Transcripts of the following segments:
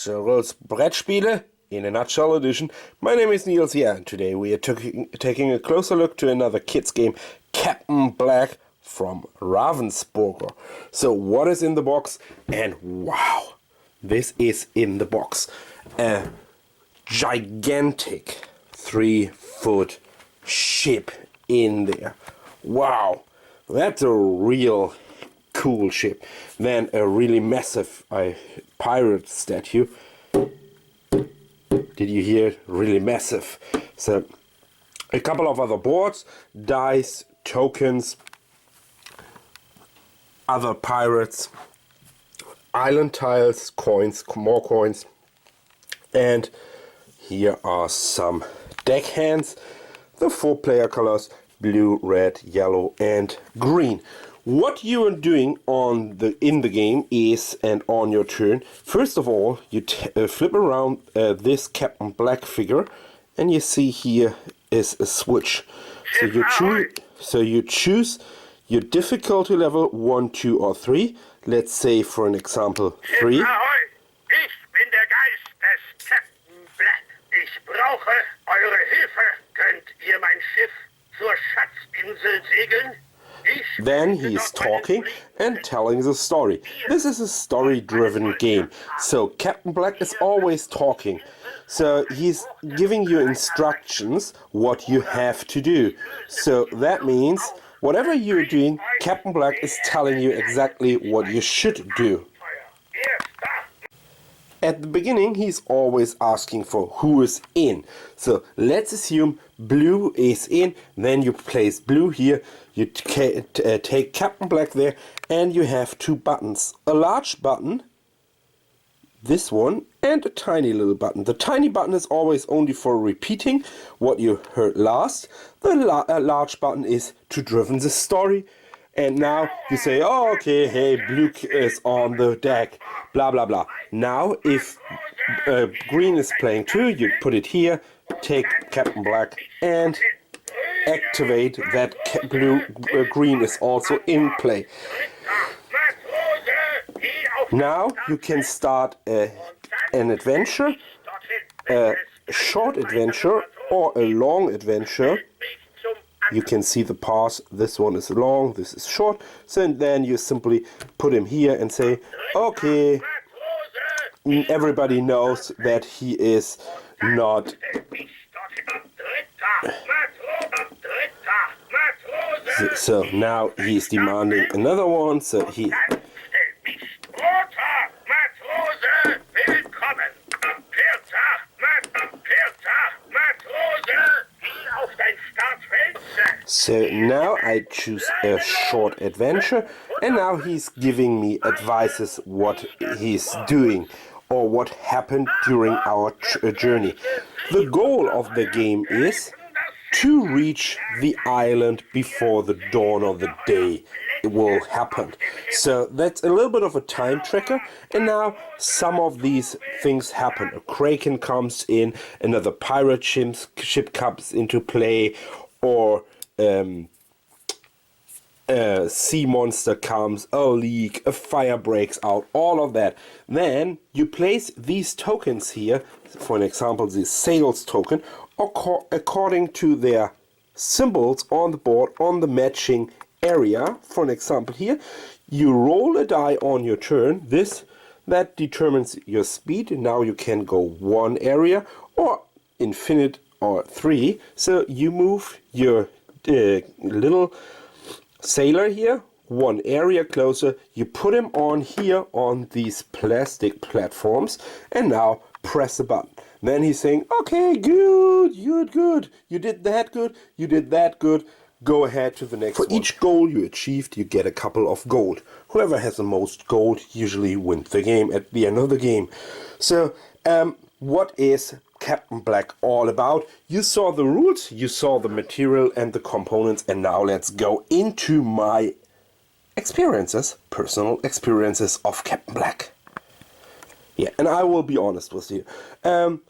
Cyrils Brettspiele in a nutshell edition. My name is Nils here, and today we are taking a closer look to another kids game, Captain Black from Ravensburger. So what is in the box? And wow, this is in the box. A gigantic 3-foot ship in there. Wow, that's a real cool ship. Then a really massive pirate statue. Did you hear it? Really massive. So a couple of other boards, dice, tokens, other pirates, island tiles, coins, more coins, and here are some deck hands. The 4-player colors: blue, red, yellow, and green. What you are doing in the game is, and on your turn, first of all, you flip around this Captain Black figure, and you see here is a switch. So you choose your difficulty level 1, 2, or 3. Let's say, for an example, 3. Ich bin der Geist des Captain Black. Ich brauche eure Hilfe. Könnt ihr mein Schiff zur Schatzinsel segeln? Then he's talking and telling the story. This is a story-driven game. So Captain Black is always talking. So he's giving you instructions what you have to do. So that means whatever you're doing, Captain Black is telling you exactly what you should do. At the beginning, he's always asking for who is in. So let's assume blue is in. Then you place blue here. You take Captain Black there, and you have 2 buttons. A large button, this one, and a tiny little button. The tiny button is always only for repeating what you heard last. The large button is to driven the story. And now you say, oh, okay, hey, blue is on the deck, blah, blah, blah. Now, if green is playing too, you put it here, take Captain Black, and activate that green is also in play. Now you can start an adventure, a short adventure, or a long adventure. You can see the path. This one is long, this is short. So then you simply put him here and say, okay, everybody knows that he is not. So now he's demanding another one. So he. So now I choose a short adventure, and now he's giving me advices what he's doing or what happened during our journey. The goal of the game is to reach the island before the dawn of the day will happen. So that's a little bit of a time tracker, and now some of these things happen. A kraken comes in, another pirate ship comes into play, or a sea monster comes, a leak, a fire breaks out, all of that. Then you place these tokens here, for an example, the sales token, according to their symbols on the board on the matching area. For an example here, you roll a die on your turn. That determines your speed. Now you can go 1 area or infinite or 3. So you move your little sailor here 1 area closer. You put him on here on these plastic platforms, and now press a button. Then he's saying, okay, good, you're good, you did that good, you did that good, go ahead to the next one. For each goal you achieved, you get a couple of gold. Whoever has the most gold usually wins the game at the end of the game. So what is Captain Black all about? You saw the rules, you saw the material and the components, and now let's go into my experiences, personal experiences of Captain Black. Yeah, and I will be honest with you.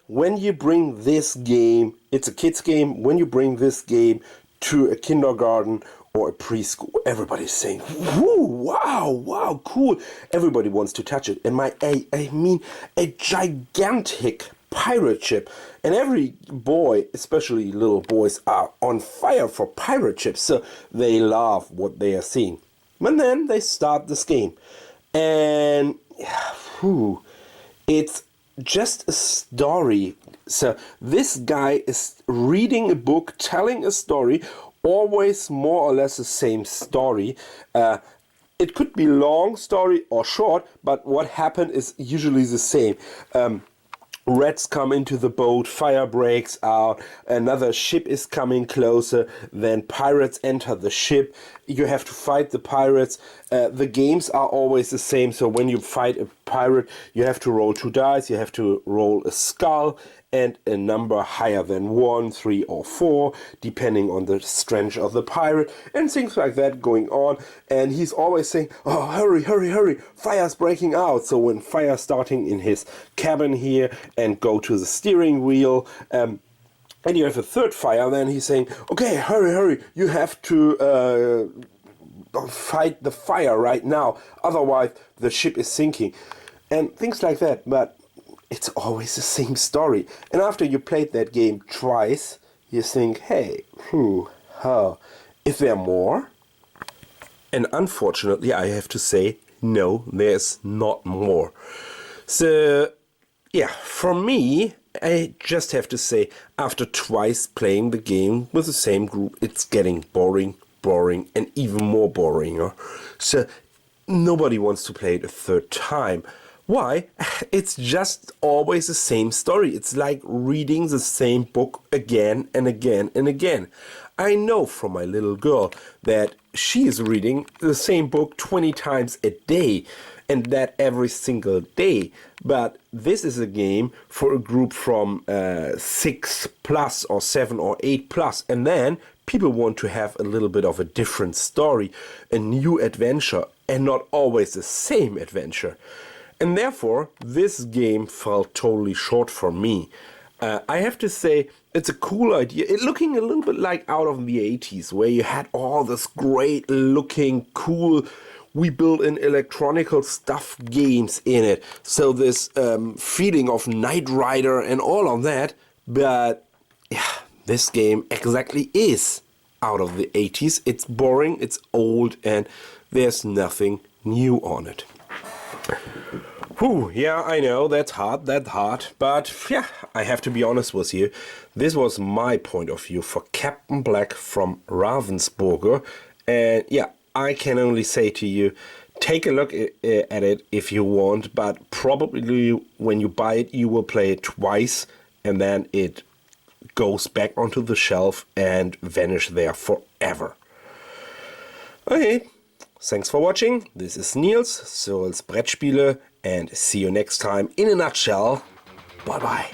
When you bring this game, it's a kids game, when you bring this game to a kindergarten or a preschool. Everybody's saying, "Woo, wow, wow, cool." Everybody wants to touch it. And I mean a gigantic pirate ship. And every boy, especially little boys, are on fire for pirate ships. So they love what they are seeing. And then they start this game. And it's just a story. So this guy is reading a book, telling a story, always more or less the same story. It could be long story or short, but what happened is usually the same. Rats come into the boat, fire breaks out, another ship is coming closer, then pirates enter the ship, you have to fight the pirates. The games are always the same, so when you fight a pirate, you have to roll 2 dice, you have to roll a skull, and a number higher than 1, 3 or 4, depending on the strength of the pirate, and things like that going on. And he's always saying, "Oh, hurry, hurry, hurry, fire's breaking out." So when fire's starting in his cabin here, and go to the steering wheel, and you have a third fire, then he's saying, "Okay, hurry, hurry, you have to fight the fire right now, otherwise the ship is sinking," and things like that. But it's always the same story. And after you played that game twice, you think, hey, is there more? And unfortunately, I have to say, no, there's not more. So, yeah, for me, I just have to say, after twice playing the game with the same group, it's getting boring, and even more boring. So, nobody wants to play it a third time. Why? It's just always the same story. It's like reading the same book again and again and again. I know from my little girl that she is reading the same book 20 times a day, and that every single day. But this is a game for a group from 6 plus or 7 or 8 plus, and then people want to have a little bit of a different story, a new adventure, and not always the same adventure. And therefore, this game felt totally short for me. I have to say, it's a cool idea. It's looking a little bit like out of the 80s, where you had all this great looking, cool, we built in electronical stuff games in it. So this feeling of Knight Rider and all of that. But yeah, this game exactly is out of the 80s. It's boring, it's old, and there's nothing new on it. Yeah, I know, that's hard, but yeah, I have to be honest with you. This was my point of view for Captain Black from Ravensburger, and yeah, I can only say to you, take a look at it if you want, but probably when you buy it, you will play it twice, and then it goes back onto the shelf and vanish there forever. Okay, thanks for watching. This is Nils, Cyrils Brettspiele, and see you next time. In a nutshell, bye bye.